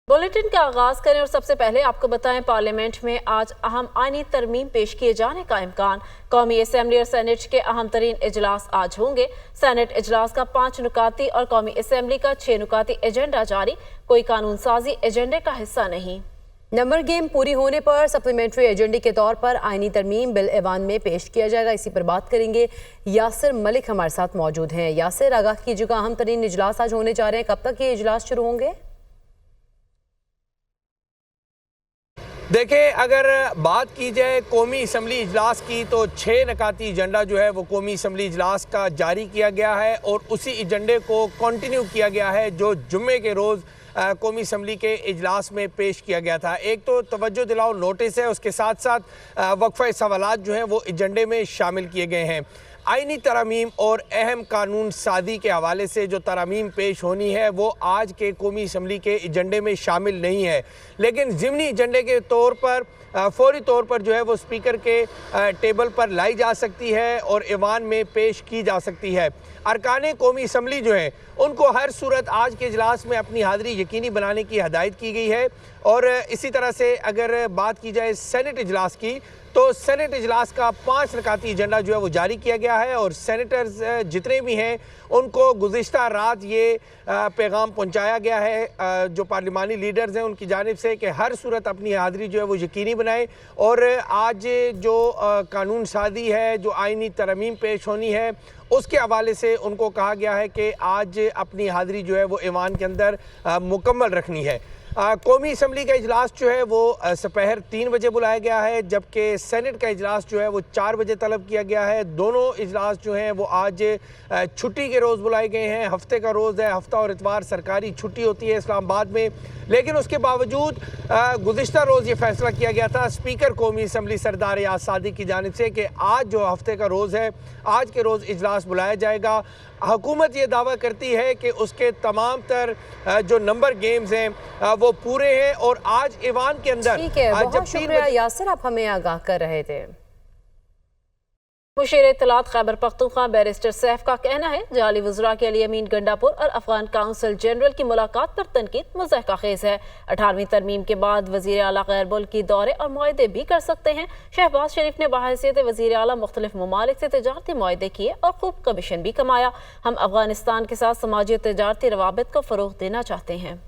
Bulletin का आगाज करें और सबसे पहले आपको बताएं, पार्लियामेंट में आज अहम आईनी तरमीम पेश किए जाने का इम्कान। कौमी असम्बली और सेनेट के अहम तरीन इजलास आज होंगे। सेनेट इजलास का 5 नुकाती और कौमी असम्बली का 6 नुकाती एजेंडा जारी। कोई कानून साजी एजेंडे का हिस्सा नहीं। नंबर गेम पूरी होने पर सप्लीमेंट्री एजेंडे के तौर पर आईनी तरमीम बिल ऐवान में पेश किया जाएगा। इसी पर बात करेंगे। यासिर मलिक हमारे साथ मौजूद हैं। यासिर, आगाह कीजिएगा, अहम तरीन इजलास आज होने जा रहे हैं, कब तक ये इजलास शुरू होंगे? देखिए, अगर बात की जाए कौमी असम्बली इजलास की तो 6 नकाती एजेंडा जो है वो कौमी असम्बली इजलास का जारी किया गया है और उसी एजेंडे को कंटिन्यू किया गया है जो जुम्मे के रोज़ कौमी असम्बली के इजलास में पेश किया गया था। एक तो तवज्जो दिलाओ नोटिस है, उसके साथ साथ वक्फा सवालात जो हैं वो एजेंडे में शामिल किए गए हैं। आईनी तरामीम और अहम कानून साजी के हवाले से जो तरामीम पेश होनी है वो आज के कौमी असम्बली के एजेंडे में शामिल नहीं है, लेकिन ज़िमनी एजेंडे के तौर पर फौरी तौर पर जो है वो स्पीकर के टेबल पर लाई जा सकती है और ऐवान में पेश की जा सकती है। अरकान कौमी असम्बली जो हैं उनको हर सूरत आज के इजलास में अपनी हाज़िरी यकीनी बनाने की हदायत की गई है। और इसी तरह से अगर बात की जाए सेनेट इजलास की तो सेनेट इजलास का 5 नकाती एजेंडा जो है वो जारी किया गया है और सेनेटर्स जितने भी हैं उनको गुज़िश्ता रात ये पैगाम पहुंचाया गया है जो पार्लिमानी लीडर्स हैं उनकी जानिब से कि हर सूरत अपनी हाज़िरी जो है वो यकीनी बनाएं। और आज जो कानून साजी है, जो आईनी तरमीम पेश होनी है, उसके हवाले से उनको कहा गया है कि आज अपनी हाज़िरी जो है वो ऐवान के अंदर मुकम्मल रखनी है। कौमी असम्बली का इजलास जो है वो दोपहर 3 बजे बुलाया गया है, जबकि सेनेट का इजलास जो है वो 4 बजे तलब किया गया है। दोनों इजलास जो हैं वो आज छुट्टी के रोज़ बुलाए गए हैं। हफ्ते का रोज़ है, हफ्ता और इतवार सरकारी छुट्टी होती है इस्लामाबाद में, लेकिन उसके बावजूद गुज़िश्ता रोज़ ये फैसला किया गया था स्पीकर कौमी असम्बली सरदार याद सादी की जानिब से कि आज जो हफ्ते का रोज़ है, आज के रोज़ इजलास बुलाया जाएगा। हुकूमत ये दावा करती है कि उसके तमाम तर जो नंबर गेम्स हैं वो पूरे हैं और आज ईवान के अंदर। ठीक है, बहुत शुक्रिया यासिर, आप हमें आगाह कर रहे थे। मुशीर इत्तलात खैबर पख्तूनख्वा बैरिस्टर सैफ का कहना है जाली वज़रा के अली अमीन गंडापुर और अफगान काउंसिल जनरल की मुलाकात पर तनकीद मुज़हक़ाखेज़ है। 18वीं तरमीम के बाद वज़ीर आला गैर मुल्की दौरे और मुआहदे भी कर सकते हैं। शहबाज शरीफ ने बहैसियत वज़ीर आला मुख्तलिफ ममालिक से तजारती मुआहदे किए और खूब कमीशन भी कमाया। हम अफगानिस्तान के साथ समाजी तजारती रवाबित को फ़रोग़ देना चाहते हैं।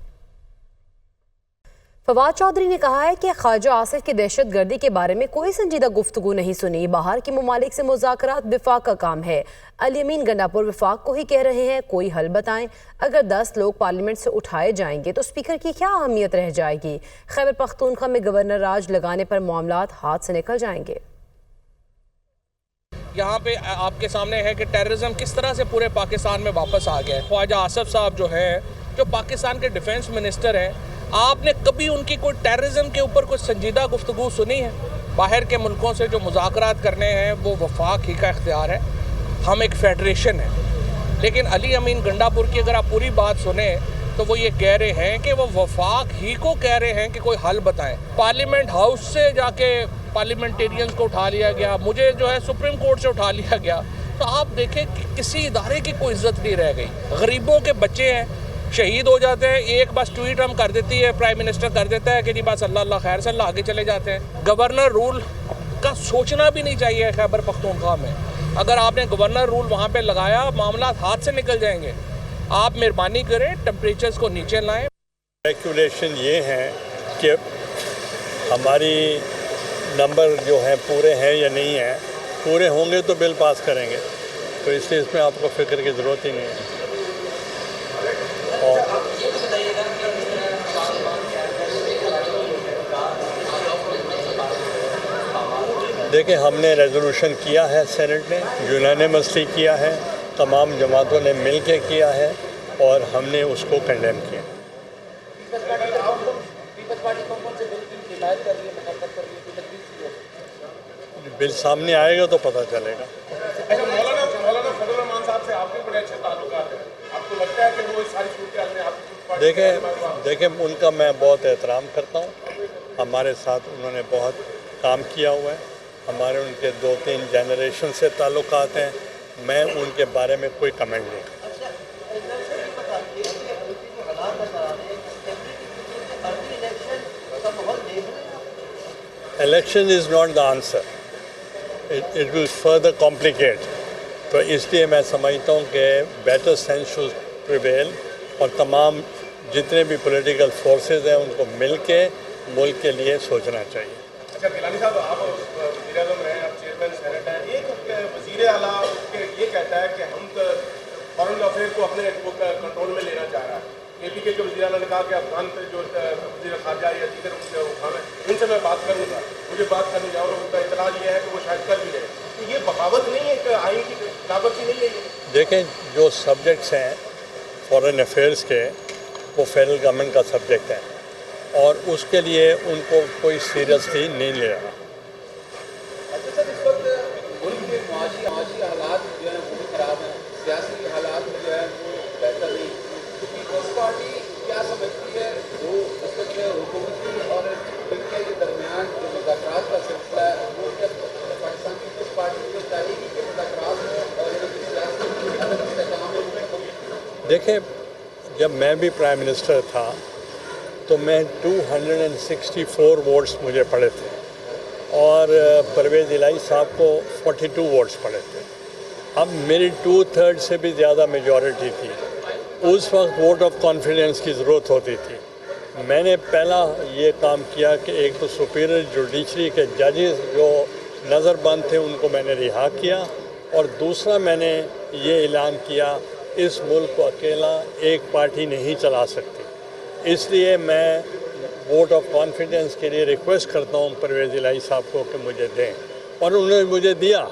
फवाद चौधरी ने कहा है कि ख्वाजा आसिफ की दहशत गर्दी के बारे में कोई संजीदा गुफ्तगू नहीं सुनी। बाहर के ममालिक से मुज़ाकरात विफाक का काम है। अली अमीन गंडापुर विफाक को ही कह रहे हैं, कोई हल बताएं। अगर 10 लोग पार्लियामेंट से उठाए जाएंगे तो स्पीकर की क्या अहमियत रह जाएगी? खैबर पख्तूनख्वा में गवर्नर राज लगाने पर मामलात हाथ से निकल जाएंगे। यहाँ पे आपके सामने है कि टेररिज्म किस तरह से पूरे पाकिस्तान में वापस आ गया है। ख्वाजा आसिफ साहब जो है, जो पाकिस्तान के डिफेंस मिनिस्टर हैं, आपने कभी उनकी कोई टेररिज्म के ऊपर कोई संजीदा गुफ्तगू सुनी है? बाहर के मुल्कों से जो मुज़ाकरात करने हैं वो वफाक ही का इख्तियार है। हम एक फेडरेशन है, लेकिन अली अमीन गंडापुर की अगर आप पूरी बात सुने तो वो ये कह रहे हैं कि वो वफाक ही को कह रहे हैं कि कोई हल बताएं। पार्लियामेंट हाउस से जाके पार्लियामेंटेरियंस को उठा लिया गया, मुझे जो है सुप्रीम कोर्ट से उठा लिया गया। तो आप देखें कि किसी इदारे की कोई इज्जत नहीं रह गई। गरीबों के बच्चे हैं, शहीद हो जाते हैं, एक बस ट्वीट हम कर देती है, प्राइम मिनिस्टर कर देता है कि जी बस अल्लाह अल्लाह खैर से अल्लाह, आगे चले जाते हैं। गवर्नर रूल का सोचना भी नहीं चाहिए खैबर पख्तूनख्वा में। अगर आपने गवर्नर रूल वहाँ पे लगाया, मामला हाथ से निकल जाएंगे। आप मेहरबानी करें, टेम्परेचर्स को नीचे लाएं। कैलकुलेशन ये है कि हमारी नंबर जो हैं पूरे हैं या नहीं हैं। पूरे होंगे तो बिल पास करेंगे, तो इसलिए इसमें आपको फिक्र की ज़रूरत ही नहीं है। और देखिए, हमने रेजोल्यूशन किया है, सेनेट ने यूनानिमसली किया है, तमाम जमातों ने मिल के किया है और हमने उसको कंडेम किया। बिल सामने आएगा तो पता चलेगा। देखें उनका मैं बहुत एहतराम करता हूँ। हमारे साथ उन्होंने बहुत काम किया हुआ है। हमारे उनके 2-3 जनरेशन से ताल्लुकात हैं। मैं उनके बारे में कोई कमेंट नहीं करता। Election is not the answer, it will further complicate. तो इसलिए मैं समझता हूँ कि बेटर सेंस शुड प्रिवेल और तमाम जितने भी पॉलिटिकल फोर्सेस हैं उनको मिल के मुल्क के लिए सोचना चाहिए। अच्छा गिलानी साहब, आप वज़ीर आज़म हैं, आप चेयरमैन सेनेट हैं, एक वज़ीर आला ये कहता है कि हम फॉरेन अफेयर को अपने कंट्रोल में लेना चाह रहा है। APK के वज़ीर आला ने कहा कि अफगान जो वज़ीर ख़ारजा या दीगर उनसे मैं बात करूँगा, मुझे बात करनी जाओ, और उनका इतराज़ ये है कि वो शायद कर भी रहे। तो ये बगावत नहीं है, एक आइन की खिलाफवर्जी नहीं है? देखें, जो सब्जेक्ट्स हैं फॉरेन अफेयर्स के वो फेडरल गवर्नमेंट का सब्जेक्ट है और उसके लिए उनको कोई सीरियसली नहीं ले रहा। अच्छा सर, इस वक्त मुल्क के माशी हालात जो है बहुत ख़राब हैं, सियासी हालात जो है वो बेहतर नहीं। तो पीपल्स पार्टी क्या समझती है जो इस वक्त हुकूमती और फिरके के दरमियान जो मुज़ाकरात का सिलसिला है वो क्या पाकिस्तान पीपल्स पार्टी को चाहिए कि मुज़ाकरात हो और सियासी काम? देखें, जब मैं भी प्राइम मिनिस्टर था तो मैं 264 वोट्स मुझे पड़े थे और परवेज़ इलाही साहब को 42 वोट्स पड़े थे। अब मेरी 2/3 से भी ज़्यादा मेजॉरिटी थी। उस वक्त वोट ऑफ कॉन्फिडेंस की ज़रूरत होती थी। मैंने पहला ये काम किया कि एक तो सुपीरियर जुडिशरी के जजेस जो नज़रबंद थे उनको मैंने रिहा किया और दूसरा मैंने ये ऐलान किया इस मुल्क को अकेला एक पार्टी नहीं चला सकती। इसलिए मैं वोट ऑफ कॉन्फिडेंस के लिए रिक्वेस्ट करता हूँ परवेज़ इलाही साहब को कि मुझे दें, और उन्होंने मुझे दिया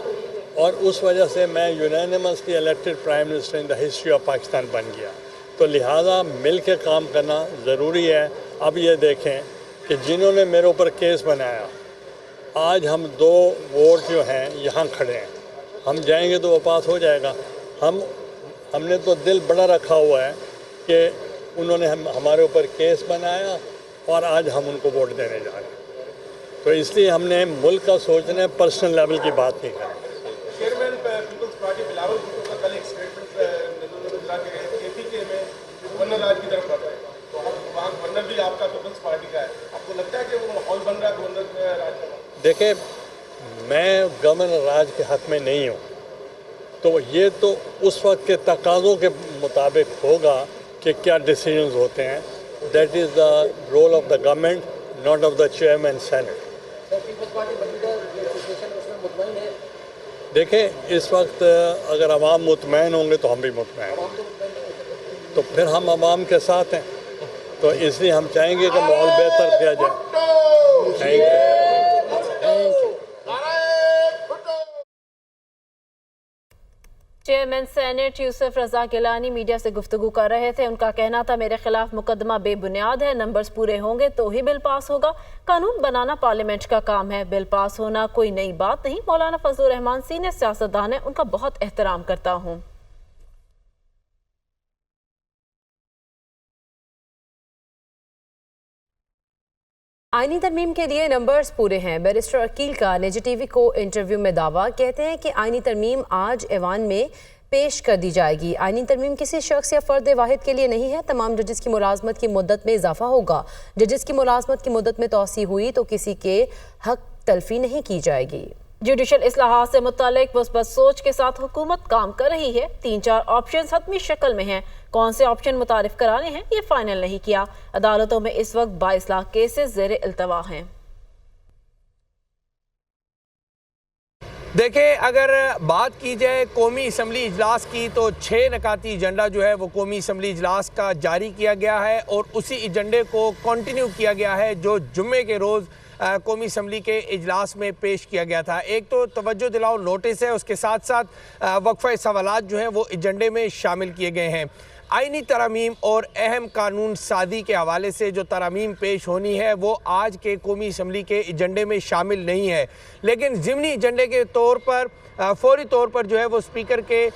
और उस वजह से मैं unanimously elected prime minister in the history of Pakistan बन गया। तो लिहाजा मिल के काम करना ज़रूरी है। अब ये देखें कि जिन्होंने मेरे ऊपर केस बनाया, आज हम 2 वोट जो हैं यहाँ खड़े हैं, हम जाएंगे तो वो पास हो जाएगा। हमने तो दिल बड़ा रखा हुआ है कि उन्होंने हमारे ऊपर केस बनाया और आज हम उनको वोट देने जा रहे हैं। तो इसलिए हमने मुल्क का सोचना है, पर्सनल लेवल की बात नहीं करनी। Chairman People's Party Bilawal Bhutto का कल एक स्टेटमेंट दिला के APK में गवर्नर राज की तरफ बढ़ रहे हैं, तो अब वहाँ गवर्नर भी आपका पीपल्स पार्टी का है। आपको लगता है कि वो माहौल बन रहा है गवर्नर राज का? देखिए, मैं गवर्नर राज के हक़ में नहीं हूँ, तो ये तो उस वक्त के तकाज़ों के मुताबिक होगा कि क्या डिसीजंस होते हैं। That is the role of the government, not of the chairman senate. देखें, इस वक्त अगर अवाम मुतमैन होंगे तो हम भी मुतमैन होंगे, तो फिर हम अवाम के साथ हैं। तो इसलिए हम चाहेंगे कि माहौल बेहतर किया जाए। Thank you. Chairman senate Yusuf Raza Gilani media से गुफ्तगू कर रहे थे। उनका कहना था, मेरे खिलाफ मुकदमा बेबुनियाद है, नंबर्स पूरे होंगे तो ही बिल पास होगा। कानून बनाना पार्लियामेंट का काम है, बिल पास होना कोई नई बात नहीं। मौलाना फजलुर रहमान सीनियर सियासतदान है, उनका बहुत एहतराम करता हूँ। आईनी तरमीम के लिए नंबर्स पूरे हैं। बैरिस्टर अकील का निजी टीवी को इंटरव्यू में दावा, कहते हैं कि आईनी तरमीम आज ऐवान में पेश कर दी जाएगी। आईनी तरमीम किसी शख्स या फ़र्द वाहिद के लिए नहीं है। तमाम जजेस की मुलाजमत की मुद्दत में इजाफा होगा। जजेस की मुलाजमत की मुद्दत में तोसी हुई तो किसी के हक तलफी नहीं की जाएगी। जुडिशल इस्लाहात से मुतालिक मुस्बत सोच के साथ हुकूमत काम कर रही है। 3-4 ऑप्शन हतमी शक्ल में हैं। कौन से ऑप्शन मुतारिफ कराने हैं ये फाइनल नहीं किया। अदालतों में इस वक्त 22 लाख केसेस ज़ेर इल्तवा हैं। देखें, अगर बात की जाए कौमी असम्बली इजलास की तो 6 नकाती एजेंडा जो है वो कौमी असम्बली इजलास का जारी किया गया है और उसी एजेंडे को कंटिन्यू किया गया है जो जुम्मे के रोज़ कौमी असम्बली के इजलास में पेश किया गया था। एक तो तवज्जो दिलाओ नोटिस है, उसके साथ साथ वक्फा सवालात जो हैं वो एजेंडे में शामिल किए गए हैं। आईनी तरामीम और अहम कानून सादी के हवाले से जो तरामीम पेश होनी है वो आज के कौमी असम्बली के एजेंडे में शामिल नहीं है, लेकिन ज़िमनी एजेंडे के तौर पर फौरी तौर पर जो है वो स्पीकर के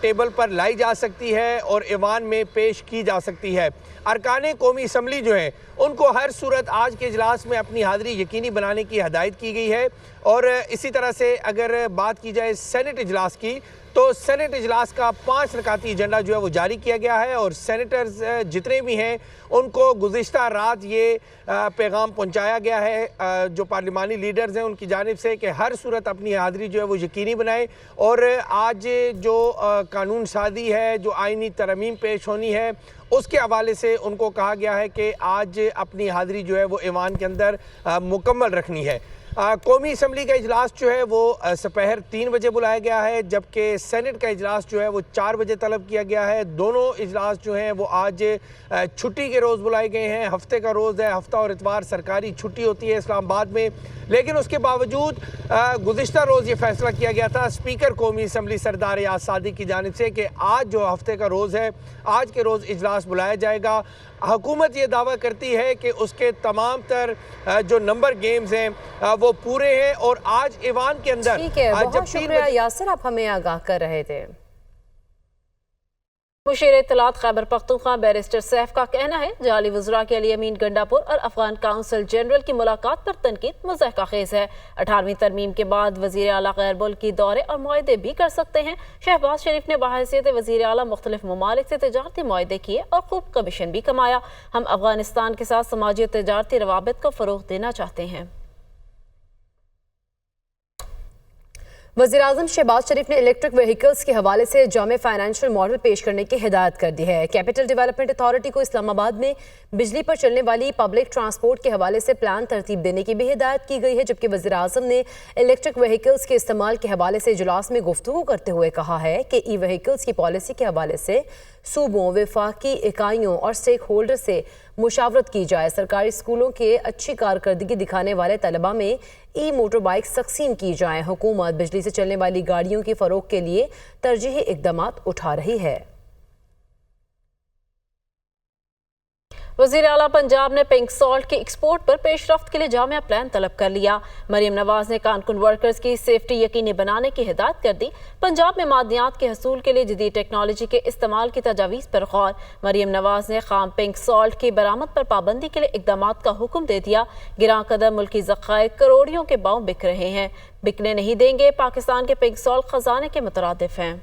टेबल पर लाई जा सकती है और ऐवान में पेश की जा सकती है। अरकान कौमी असम्बली जो हैं उनको हर सूरत आज के इजलास में अपनी हाज़िरी यकीनी बनाने की हदायत की गई है। और इसी तरह से अगर बात की जाए सेनेट इजलास की, तो सेनेट इजलास का 5 रकाती एजेंडा जो है वो जारी किया गया है और सेनेटर्स जितने भी हैं उनको गुज़िश्ता रात ये पैगाम पहुंचाया गया है जो पार्लिमानी लीडर्स हैं उनकी जानिब से कि हर सूरत अपनी हाज़िरी जो है वो यकीनी बनाएं। और आज जो कानून साजी है, जो आइनी तरमीम पेश होनी है, उसके हवाले से उनको कहा गया है कि आज अपनी हाज़िरी जो है वो ईवान के अंदर मुकम्मल रखनी है। कौमी असम्बली का इजलास जो है वो दोपहर 3 बजे बुलाया गया है, जबकि सेनेट का इजलास जो है वो 4 बजे तलब किया गया है। दोनों इजलास जो हैं वो आज छुट्टी के रोज़ बुलाए गए हैं। हफ्ते का रोज़ है, हफ्ता और इतवार सरकारी छुट्टी होती है इस्लामाबाद में, लेकिन उसके बावजूद गुज़िश्ता रोज़ ये फैसला किया गया था स्पीकर कौमी असम्बली सरदार याद सादिक की जानिब से कि आज जो हफ्ते का रोज़ है, आज के रोज़ इजलास बुलाया जाएगा। हुकूमत ये दावा करती है कि उसके तमाम तर जो नंबर गेम्स हैं वो पूरे हैं और आज ईवान के अंदर ठीक है, बहुत शुक्रिया यासिर, आप हमें आगाह कर रहे थे। मुशीर इत्तलात खैबर पख्तूनख्वा बैरिस्टर सैफ का कहना है जाली वज़रा के अली अमीन गंडापुर और अफगान काउंसिल जनरल की मुलाकात पर तनकीद मुज़हक़ाखेज़ है। 18वीं तरमीम के बाद वज़ीर आला गैर मुल्की दौरे और मुआहदे भी कर सकते हैं। शहबाज शरीफ ने बहैसियत वज़ीर आला मुख्तलिफ ममालिक से तिजारती मुआहदे किए और खूब कमीशन भी कमाया। हम अफगानिस्तान के साथ समाजी और तिजारती रवाबित को फ़रोग़ देना चाहते हैं। वज़ीर-ए-आज़म शहबाज शरीफ ने इलेक्ट्रिक व्हीकल्स के हवाले से जामे फाइनेंशियल मॉडल पेश करने की हिदायत कर दी है। कैपिटल डेवलपमेंट अथॉरिटी को इस्लामाबाद में बिजली पर चलने वाली पब्लिक ट्रांसपोर्ट के हवाले से प्लान तरतीब देने की भी हिदायत की गई है, जबकि वज़ीर-ए-आज़म ने इलेक्ट्रिक व्हीकल्स के इस्तेमाल के हवाले से इजलास में गुफ्तगू करते हुए कहा है कि ई व्हीकल्स की पॉलिसी के हवाले से सूबों, वफाकी इकाइयों और स्टेक होल्डर से मुशावरत की जाए। सरकारी स्कूलों के अच्छी कारकर्दगी दिखाने वाले तलबा में ई मोटर बाइक्स तकसीम की जाएं। हुकूमत बिजली से चलने वाली गाड़ियों की फ़रोग के लिए तरजीही इक़दाम उठा रही है। वज़ीर आला पंजाब ने पिंक सॉल्ट के एक्सपोर्ट पर पेशरफ्त के लिए जामिया प्लान तलब कर लिया। मरियम नवाज ने कारकुन वर्कर्स की सेफ्टी यकीनी बनाने की हिदायत कर दी। पंजाब में मादनियात के हसूल के लिए जदीद टेक्नोलॉजी के इस्तेमाल की तजावीज़ पर गौर। मरियम नवाज ने खाम पिंक सॉल्ट की बरामद पर पाबंदी के लिए इकदाम का हुक्म दे दिया। गिरां कदर मुल्की ज़खायर करोड़ियों के बाव बिक रहे हैं, बिकने नहीं देंगे। पाकिस्तान के पिंक सॉल्ट खजाने के मुतरादिफ हैं।